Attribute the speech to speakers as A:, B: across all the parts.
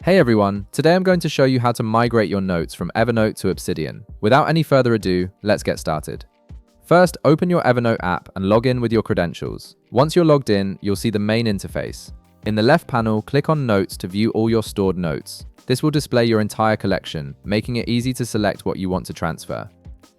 A: Hey everyone, today I'm going to show you how to migrate your notes from Evernote to Obsidian. Without any further ado, let's get started. First, open your Evernote app and log in with your credentials. Once you're logged in, you'll see the main interface. In the left panel, click on Notes to view all your stored notes. This will display your entire collection, making it easy to select what you want to transfer.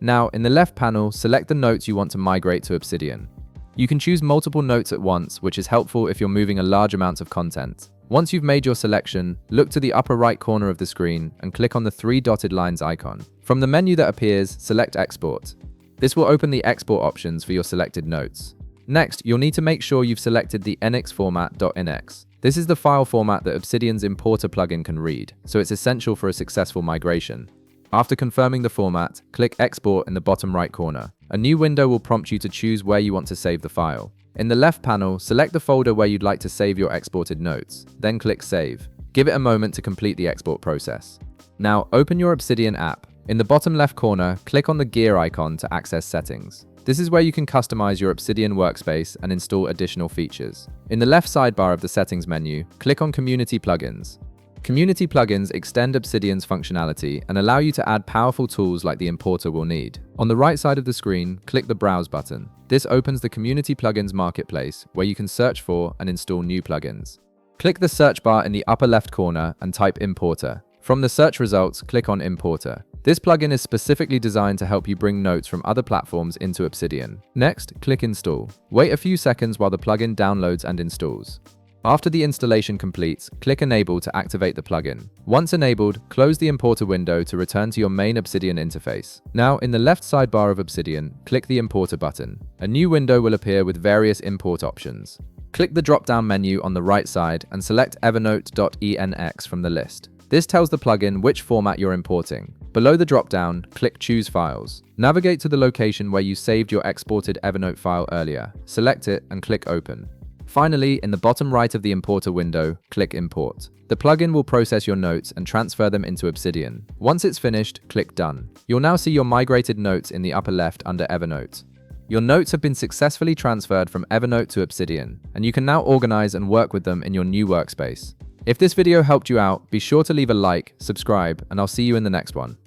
A: Now, in the left panel, select the notes you want to migrate to Obsidian. You can choose multiple notes at once, which is helpful if you're moving a large amount of content. Once you've made your selection, look to the upper right corner of the screen and click on the three dotted lines icon. From the menu that appears, select Export. This will open the export options for your selected notes. Next, you'll need to make sure you've selected the NX format .nx. This is the file format that Obsidian's importer plugin can read, so it's essential for a successful migration. After confirming the format, click Export in the bottom right corner. A new window will prompt you to choose where you want to save the file. In the left panel, select the folder where you'd like to save your exported notes, then click Save. Give it a moment to complete the export process. Now, open your Obsidian app. In the bottom left corner, click on the gear icon to access settings. This is where you can customize your Obsidian workspace and install additional features. In the left sidebar of the settings menu, click on Community Plugins. Community plugins extend Obsidian's functionality and allow you to add powerful tools like the importer will need. On the right side of the screen, click the Browse button. This opens the Community Plugins Marketplace, where you can search for and install new plugins. Click the search bar in the upper left corner and type Importer. From the search results, click on Importer. This plugin is specifically designed to help you bring notes from other platforms into Obsidian. Next, click Install. Wait a few seconds while the plugin downloads and installs. After the installation completes, click Enable to activate the plugin. Once enabled, close the importer window to return to your main Obsidian interface. Now, in the left sidebar of Obsidian, click the Importer button. A new window will appear with various import options. Click the drop-down menu on the right side and select Evernote.enx from the list. This tells the plugin which format you're importing. Below the drop-down, click Choose Files. Navigate to the location where you saved your exported Evernote file earlier. Select it and click Open. Finally, in the bottom right of the importer window, click Import. The plugin will process your notes and transfer them into Obsidian. Once it's finished, click Done. You'll now see your migrated notes in the upper left under Evernote. Your notes have been successfully transferred from Evernote to Obsidian, and you can now organize and work with them in your new workspace. If this video helped you out, be sure to leave a like, subscribe, and I'll see you in the next one.